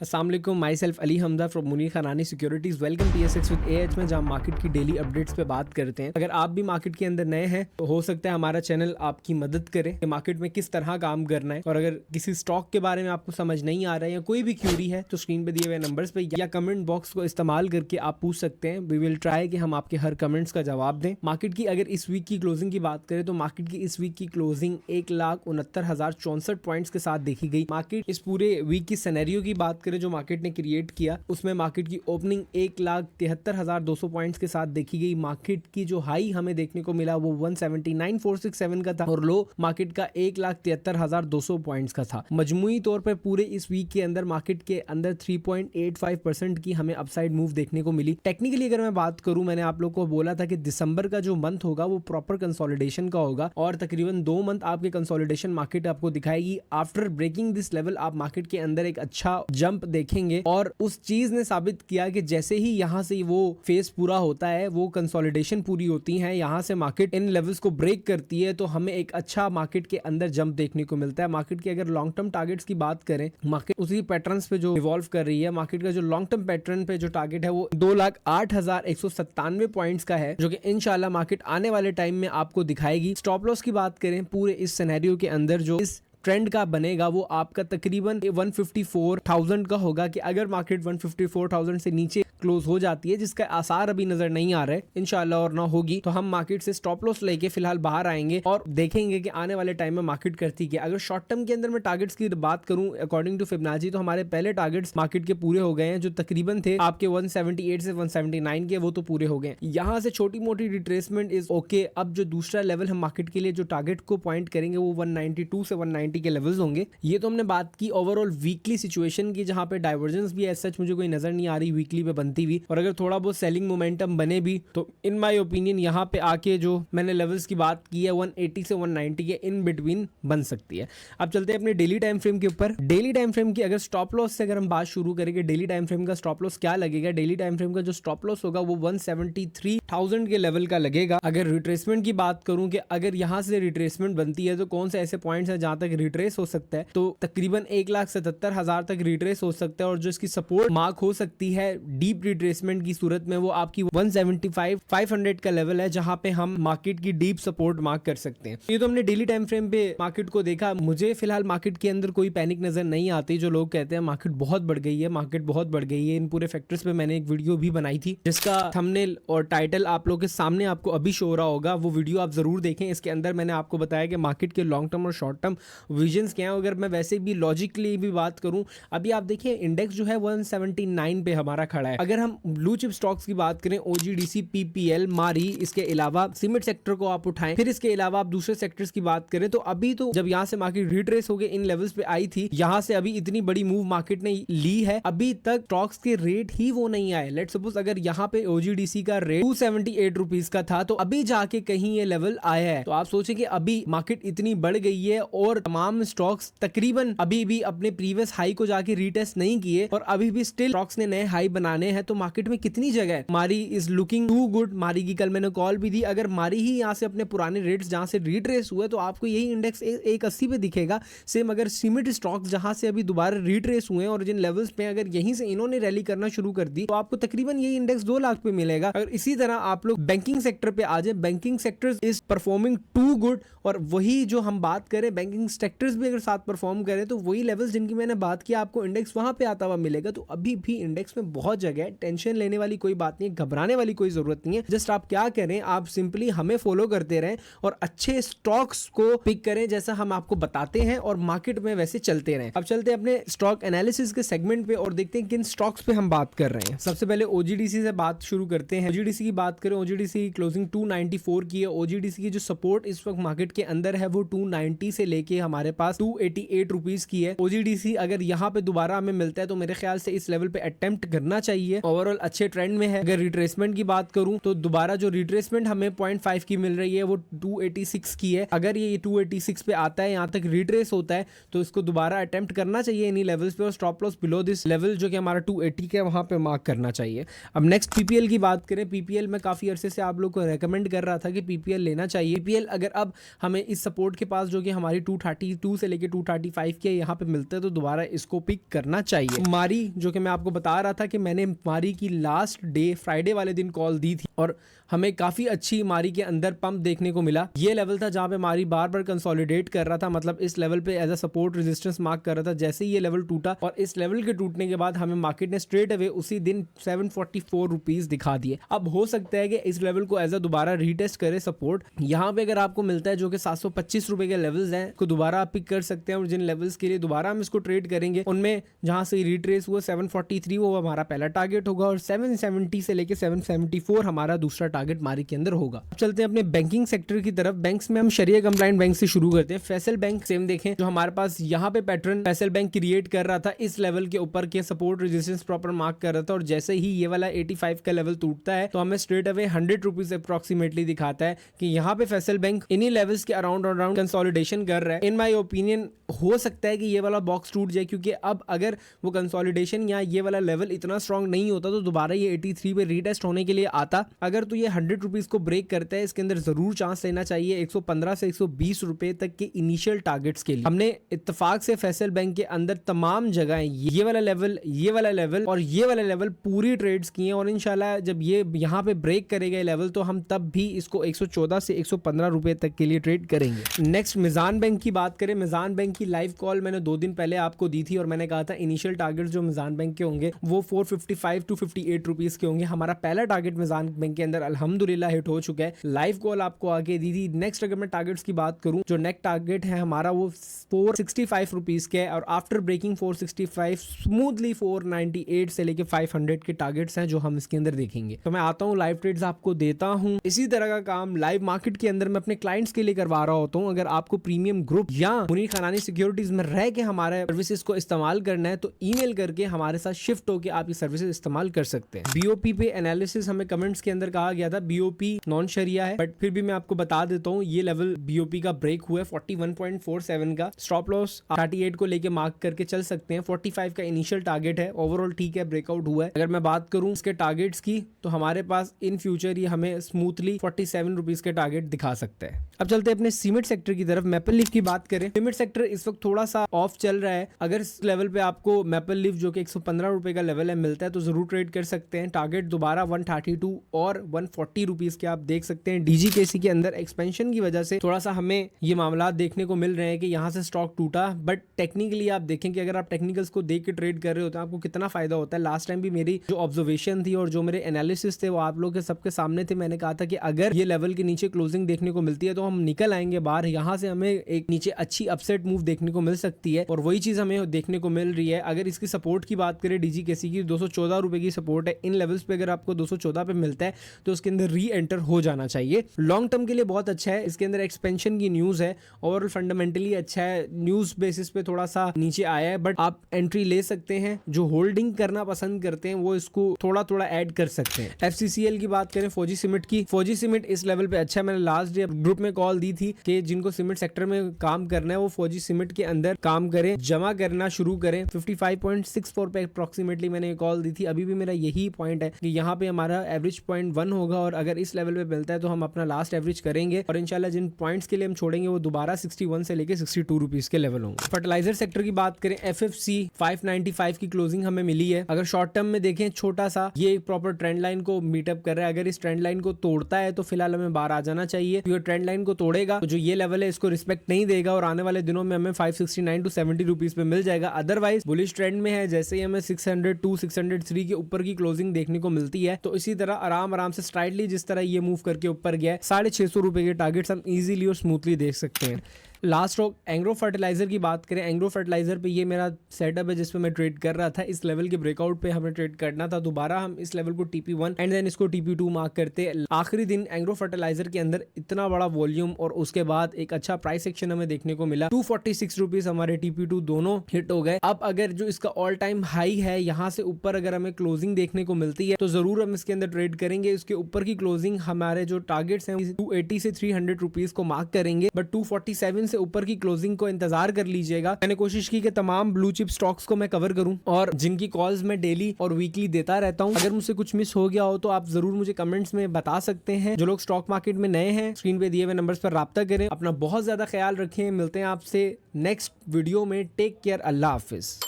अस्सलाम वालेकुम, myself Ali Hamda from Munir Khanani securities. Welcome TSX with AH में, जहाँ मार्केट की डेली अपडेट्स पे बात करते हैं। अगर आप भी मार्केट के अंदर नए हैं तो हो सकता है हमारा चैनल आपकी मदद करे कि मार्केट में किस तरह काम करना है। और अगर किसी स्टॉक के बारे में आपको समझ नहीं आ रहा है या कोई भी क्यूरी है तो स्क्रीन पे दिए हुए नंबर्स पे या कमेंट बॉक्स को इस्तेमाल करके आप पूछ सकते हैं। वी विल ट्राई कि हम आपके हर कमेंट्स का जवाब दें। मार्केट की अगर इस वीक की क्लोजिंग की बात करें तो मार्केट की इस वीक की क्लोजिंग 1,69,064 पॉइंट्स के साथ देखी गई। मार्केट इस पूरे वीक की सिनेरियो की बात करें जो मार्केट ने क्रिएट किया, उसमें मार्केट की ओपनिंग 1,73,200 पॉइंट्स के साथ देखी गई। मार्केट की जो हाई हमें देखने को मिला वो 179,467 का था और लो मार्केट का 1,73,200 पॉइंट्स का था। मजमूई तौर पर पूरे इस वीक के अंदर मार्केट के अंदर 3.85% की हमें अपसाइड मूव देखने को मिली। टेक्निकली अगर मैं बात करूं, मैंने आप लोग को बोला था कि दिसंबर का जो मंथ होगा वो प्रॉपर कंसोलिडेशन का होगा और तकरीबन 2 मंथ आपके कंसोलिडेशन मार्केट आपको दिखाएगी। आफ्टर ब्रेकिंग दिस लेवल आप मार्केट के अंदर एक अच्छा जंप देखेंगे और उस चीज ने साबित किया कि जैसे ही यहां से वो फेज पूरा होता है, वो कंसोलिडेशन पूरी होती है, यहां से मार्केट इन लेवल्स को ब्रेक करती है तो हमें एक अच्छा मार्केट के अंदर जंप देखने को मिलता है। मार्केट की अगर लॉन्ग टर्म टारगेट्स की बात करें, मार्केट उसी पैटर्न्स पे जो इवॉल्व कर रही है। मार्केट का जो लॉन्ग टर्म पैटर्न पे जो टारगेट है वो 2,08,197 पॉइंट्स का है, जो कि इंशाल्लाह मार्केट आने वाले टाइम में आपको दिखाएगी। स्टॉप लॉस की बात करें पूरे इस सिनेरियो के अंदर जो इस ट्रेंड का बनेगा वो आपका तकरीबन 154,000 का होगा कि अगर मार्केट 154,000 से नीचे क्लोज हो जाती है, जिसका आसार अभी नजर नहीं आ रहा है, इंशाल्लाह और ना होगी तो हम मार्केट से स्टॉप लॉस लेके फिलहाल बाहर आएंगे और देखेंगे कि आने वाले टाइम में मार्केट करती क्या। अगर शॉर्ट टर्म के अंदर मैं टारगेट्स की बात करूं अकॉर्डिंग टू फिबोनाची, तो हमारे पहले टारगेट्स मार्केट के पूरे हो गए हैं, जो तकरीबन थे आपके 178 से 179 के, वो तो पूरे हो गए। यहां से छोटी मोटी रिट्रेसमेंट इज ओके। अब जो दूसरा लेवल हम मार्केट के लिए जो टारगेट को पॉइंट करेंगे वो 192 से 190 के लेवल्स होंगे। ये तो हमने बात की ओवरऑल वीकली सिचुएशन की, जहां पे डाइवर्जेंस भी एज सच मुझे कोई नजर नहीं आ रही वीकली पे बनती हुई, और अगर थोड़ा बहुत सेलिंग मोमेंटम बने भी तो इन माय ओपिनियन यहां पे आके जो मैंने लेवल्स की बात की है 180 से 190 के इन बिटवीन बन सकती है। अब चलते हैं अपने डेली टाइम फ्रेम के ऊपर। डेली टाइम फ्रेम की अगर स्टॉप लॉस से अगर हम बात शुरू करेंगे, डेली टाइम फ्रेम का स्टॉप लॉस क्या लगेगा? डेली टाइम फ्रेम का जो स्टॉप लॉस होगा वो 173,000 के लेवल का लगेगा। अगर रिट्रेसमेंट की बात करूं कि अगर यहां से रिट्रेसमेंट बनती है तो कौन से ऐसे पॉइंट्स हैं जहां तक रिट्रेस हो सकता है, तो तकरीबन 1,77,000 तक रिट्रेस हो सकता है। और जो इसकी सपोर्ट मार्क हो सकती है डीप रिट्रेसमेंट की सूरत में, वो आपकी 175,500 का लेवल है, जहां पे हम मार्केट की डीप सपोर्ट मार्क कर सकते हैं। ये तो हमने डेली टाइम फ्रेम पे मार्केट को देखा। मुझे फिलहाल मार्केट के अंदर कोई पैनिक नजर नहीं आती। जो लोग कहते हैं मार्केट बहुत बढ़ गई है, मार्केट बहुत बढ़ गई है, इन पूरे फैक्टर्स पे मैंने एक वीडियो भी बनाई थी जिसका थंबनेल और टाइटल आप लोग के सामने आपको अभी शो हो रहा होगा। वो वीडियो आप जरूर देखें। इसके अंदर मैंने आपको बताया कि मार्केट के लॉन्ग टर्म और शॉर्ट टर्म विजन्स क्या है। अगर मैं वैसे भी लॉजिकली भी बात करूं, अभी आप देखिए इंडेक्स जो है 179 पे हमारा खड़ा है। अगर हम ब्लू चिप स्टॉक्स की बात करें, OGDC, PPL, मारी, इसके अलावा सीमेंट सेक्टर को आप उठाएं, फिर इसके अलावा आप दूसरे सेक्टर्स की बात करें, तो अभी तो जब यहां से मार्केट रिट्रेस हो गए इन लेवल्स पे आई थी, यहां से अभी इतनी बड़ी मूव मार्केट ने ली है, अभी तक स्टॉक्स के रेट ही वो नहीं आए। लेट्स सपोज अगर यहां पे OGDC का रेट 278 रुपीज का था तो अभी जाके कहीं ये लेवल आया है, तो आप सोचें कि अभी मार्केट इतनी बढ़ गई है और तमाम स्टॉक्स तकरीबन अभी भी अपने प्रीवियस हाई को जाके रीटेस्ट नहीं किए और अभी भी स्टिल स्टॉक्स ने नए हाई बनाने हैं, तो मार्केट में कितनी जगह है। मारी इज लुकिंग टू गुड। मारी की कल मैंने कॉल भी दी। अगर मारी ही यहां से अपने पुराने रेट्स जहां से रिट्रेस हुए तो आपको यही इंडेक्स 180 पे दिखेगा। सेम अगर सीमेंट स्टॉक्स जहां से अभी दोबारा रिट्रेस हुए और जिन लेवल्स पे अगर यहीं से इन्होंने रैली करना शुरू कर दी तो आपको तकरीबन यही इंडेक्स 2 लाख पे मिलेगा। अगर इसी तरह आप लोग बैंकिंग सेक्टर पे आ जाए, banking sector is performing to good, और वही जो हम बात करें बैंकिंग सेक्टर्स भी अगर साथ परफॉर्म करें तो वही लेवल्स जिनकी मैंने बात की आपको इंडेक्स वहां पे आता हुआ मिलेगा। तो अभी भी इंडेक्स में बहुत जगह है, टेंशन लेने वाली कोई बात नहीं है, घबराने वाली कोई जरूरत नहीं है। जस्ट आप क्या करें, आप सिंपली हमें फॉलो करते रहें और अच्छे स्टॉक्स को पिक करें जैसा हम आपको बताते हैं और मार्केट में वैसे चलते रहें। अब चलते हैं अपने स्टॉक एनालिसिस के सेगमेंट पे और देखते हैं किन स्टॉक्स पे हम बात कर रहे हैं। सबसे पहले OGDC से बात शुरू करते हैं। OGDC की बात करें, OGDC की क्लोजिंग 294 की है। OGDC की जो सपोर्ट इस वक्त मार्केट के अंदर है वो 290 से लेके हमारे पास 288 रुपीज की है। OGDC अगर यहाँ पे दोबारा हमें मिलता है तो मेरे ख्याल से इस लेवल पे अटेम्प्ट करना चाहिए हैं, ओवरऑल अच्छे ट्रेंड में है। अगर रिट्रेसमेंट की बात करूं तो दोबारा जो रिट्रेसमेंट हमें 0.5 की मिल रही है वो 286 की है। अगर ये 286 पे आता है, यहाँ तक रिट्रेस होता है, तो इसको दोबारा अटेम्प्ट करना चाहिए इन्हीं लेवल्स पे और stop loss below this level जो कि हमारा 280 का वहां पे मार्क करना चाहिए। अब नेक्स्ट पीपीएल की बात करें। पीपीएल में काफी अरसे से आप लोग को रेकमेंड कर रहा था कि पीपीएल लेना चाहिए। पीपीएल अगर अब हमें इस सपोर्ट के पास जो कि हमारी 232 से लेके 235 के यहाँ पे मिलता है तो दोबारा इसको पिक करना चाहिए। मारी जो कि मैं आपको बता रहा था कि मैंने मारी की लास्ट डे फ्राइडे वाले दिन कॉल दी थी और हमें काफी अच्छी मारी के अंदर पंप देखने को मिला। ये लेवल था जहां पे मारी बार बार कंसोलिडेट कर रहा था, मतलब इस लेवल पे as a support resistance mark कर रहा था। जैसे ही ये लेवल टूटा और इस लेवल के टूटने के बाद हमें मार्केट ने स्ट्रेट अवे उसी दिन 744 रुपीज दिखा दिए। अब हो सकता है कि इस लेवल को एज अ दोबारा रीटेस्ट करे सपोर्ट। यहाँ पे अगर आपको मिलता है जो कि 725 रुपए के लेवल्स हैं, को दोबारा आप पिक कर सकते हैं और जिन लेवल्स के लिए दोबारा हम इसको ट्रेड करेंगे उनमें जहां से रिट्रेस हुआ 743 वो हमारा पहला टारगेट होगा और 770 से लेके 774 हमारा दूसरा टारगेट मारी के अंदर होगा। अब चलते हैं अपने बैंकिंग सेक्टर की तरफ। बैंक्स में हम शरिया कंप्लाइंट बैंक से शुरू करते हैं। फैसल बैंक सेम देखें, जो हमारे पास यहाँ पे पैटर्न फैसल बैंक क्रिएट कर रहा था, इस लेवल के ऊपर के सपोर्ट रेजिस्टेंस प्रॉपर मार्क कर रहा था और जैसे ही ये वाला 85 का लेवल टूटता है तो हमें स्ट्रेट अवे 100 रुपीज अप्रोक्सीमेटली दिखाता है कि यहाँ पे फैसल बैंक इन्हीं लेवल्स के अराउंड कंसोलिडेशन कर रहा है। इन माई ओपिनियन हो सकता है कि ये वाला बॉक्स टूट जाए, क्योंकि अब अगर वो कंसोलिडेशन या ये वाला लेवल इतना स्ट्रांग नहीं होता तो दोबारा ये 83 पे रीटेस्ट होने के लिए आता। अगर तो ये 100 रुपीज को ब्रेक करता है, इसके अंदर जरूर चांस लेना चाहिए 115 से 120 रुपए तक के इनिशियल टारगेट्स के लिए। हमने इत्तेफाक से फैसल बैंक के अंदर तमाम जगह ये वाला लेवल और ये वाला लेवल पूरी ट्रेड्स की हैं और इंशाल्लाह जब ये यहाँ पे ब्रेक करेगा लेवल तो हम तब भी इसको 114 से 115 रुपए तक के लिए ट्रेड करेंगे। नेक्स्ट मिजान बैंक की बात करें। मिजान बैंक की लाइव कॉल मैंने 2 दिन पहले आपको दी थी और मैंने कहा था इनिशियल टारगेट जो मिजान बैंक के होंगे वो 455 टू 58 रुपीज के होंगे। हमारा पहला टारगेट मिजान बैंक के अंदर अल्हम्दुलिल्लाह हिट हो चुका है। लाइव कॉल आपको आगे दी थी। नेक्स्ट अगर मैं टारगेट्स की बात करूं, जो नेक्स्ट टारगेट है हमारा वो 465 रुपीज के है और आफ्टर ब्रेकिंग 465 स्मूथली 498 से लेके 500 के टारगेट्स हैं जो हम इसके अंदर देखेंगे। तो मैं आता हूँ लाइव ट्रेड्स आपको देता हूँ। इसी तरह का काम लाइव मार्केट के अंदर मैं अपने क्लाइंट्स के लिए करवा रहा होता हूँ। अगर आपको प्रीमियम ग्रुप या मुनीर खानानी सिक्योरिटीज में रह के हमारे सर्विसेज को इस्तेमाल करना है तो ईमेल करके हमारे साथ शिफ्ट होकर आप ये सर्विसेज इस्तेमाल कर सकते हैं। बीओपी पे एनालिसिस हमें कमेंट्स के अंदर कहा गया था, बीओपी नॉन शरिया है, बट फिर भी मैं आपको बता देता हूँ ये लेवल बीओपी का ब्रेक हुआ है 41.47 का। स्टॉप लॉस 38 को लेके मार्क करके चल सकते हैं। 45 का इनिशियल टारगेट है। ओवरऑल ठीक है, ब्रेकआउट हुआ है। अगर मैं बात करूं इसके टारगेट्स की तो हमारे पास इन फ्यूचर ये हमें स्मूथली 47 रुपीज के टारगेट दिखा सकते हैं। अब चलते हैं अपने सीमेंट सेक्टर की तरफ। मैपल लीफ की बात करें, सीमेंट सेक्टर इस वक्त थोड़ा सा ऑफ चल रहा है। अगर इस लेवल पे आपको मैपल लीफ जो कि 115 रुपए का लेवल है मिलता है तो जरूर ट्रेड कर सकते हैं। टारगेट दोबारा 132 और 140 रुपीज के आप देख सकते हैं। डीजीकेसी के अंदर एक्सपेंशन की वजह से थोड़ा सा हमें ये मामला देखने को मिल रहे हैं कि यहाँ से स्टॉक टूटा, बट टेक्निकली आप देखें कि अगर आप टेक्निकल्स को देख के ट्रेड कर रहे होते हैं आपको कितना फायदा होता है। लास्ट टाइम भी मेरी जो ऑब्जर्वेशन थी और जो मेरे एनालिसिस थे वो आप लोग के सबके सामने थे। मैंने कहा था कि अगर ये लेवल के नीचे क्लोजिंग देखने को मिलती है तो हम निकल आएंगे बाहर, यहाँ से हमें एक नीचे अच्छी अपसेट मूव देखने को मिल सकती है और वही चीज हमें देखने को मिल रही है। अगर इसकी सपोर्ट की बात करें डीजीकेसी की 214 रुपए की सपोर्ट है। इन लेवल्स पे अगर आपको 214 पे मिलता है तो उसके अंदर री एंटर हो जाना चाहिए। लॉन्ग टर्म के लिए बहुत अच्छा है। इसके अंदर एक्सपेंशन की न्यूज है और फंडामेंटली अच्छा है। न्यूज बेसिस पे थोड़ा सा नीचे आया है बट आप एंट्री ले सकते हैं। जो होल्डिंग करना पसंद करते हैं वो इसको थोड़ा थोड़ा ऐड कर सकते हैं। एफसीसीएल की बात करें, फौजी सीमेंट की, फौजी सीमेंट इस लेवल पे अच्छा है। मैंने लास्ट डे ग्रुप में कॉल दी थी कि जिनको सीमेंट सेक्टर में काम करना है वो फौजी सीमेंट के अंदर काम करें, जमा करना शुरू करें। 55.64 पे अप्रोक्सीमेटली मैंने कॉल दी थी। अभी भी मेरा यही पॉइंट है कि यहाँ पे हमारा एवरेज पॉइंट 1 होगा और अगर इस लेवल पे मिलता है तो हम अपना लास्ट एवरेज करेंगे और इंशाल्लाह जिन पॉइंट्स के लिए हम छोड़ेंगे वो दोबारा 61 से लेके 62 रुपीज के लेवल होंगे। फर्टिलाइजर सेक्टर की बात करें, एफएफसी 595 की क्लोजिंग हमें मिली है। अगर शॉर्ट टर्म में देखें छोटा सा ये प्रॉपर ट्रेंड लाइन को मीटअप कर रहा है। अगर इस ट्रेंड लाइन को तोड़ता है तो फिलहाल हमें बाहर आ जाना चाहिए। तो ट्रेंड लाइन को तोड़ेगा तो जो ये लेवल है इसको रिस्पेक्ट नहीं देगा और आने वाले दिनों में हमें 569 टू 70 रुपीज पे मिल जाएगा। अदरवाइज बुलिश ट्रेंड में है। जैसे ही हमें 602 603 के ऊपर की क्लोजिंग देखने को मिलती है तो इसी तरह आराम से स्ट्राइटली जिस तरह ये मूव करके ऊपर गया है 650 रुपए के टारगेट्स हम इजीली और स्मूथली देख सकते हैं। लास्ट स्टॉक एंग्रो फर्टिलाइजर की बात करें, एंग्रो फर्टिलाइजर पे ये मेरा सेटअप है जिसपे मैं ट्रेड कर रहा था। इस लेवल के ब्रेकआउट पे हमें ट्रेड करना था, दोबारा हम इस लेवल को TP1 एंड देन इसको TP2 मार्क करते। आखिरी दिन एंग्रो फर्टिलाइजर के अंदर इतना बड़ा वॉल्यूम और उसके बाद एक अच्छा प्राइस एक्शन हमें देखने को मिला। 246 रुपीज हमारे TP2 दोनों हिट हो गए। अब अगर जो इसका ऑल टाइम हाई है यहाँ से ऊपर अगर हमें क्लोजिंग देखने को मिलती है तो जरूर हम इसके अंदर ट्रेड करेंगे। इसके ऊपर की क्लोजिंग हमारे जो टारगेट्स हैं 280 से 300 रुपीज को मार्क करेंगे, बट 247 से ऊपर की क्लोजिंग को इंतजार कर लीजिएगा। मैंने कोशिश की कि तमाम ब्लू चिप स्टॉक्स को मैं कवर करूं और जिनकी कॉल्स मैं डेली और वीकली देता रहता हूं। अगर मुझसे कुछ मिस हो गया हो तो आप जरूर मुझे कमेंट्स में बता सकते हैं। जो लोग स्टॉक मार्केट में नए हैं, स्क्रीन पे दिए हुए नंबर्स पर राब्ता करें। अपना बहुत ज्यादा ख्याल रखें। मिलते हैं आपसे नेक्स्ट वीडियो में। Take care. अल्लाह हाफिज।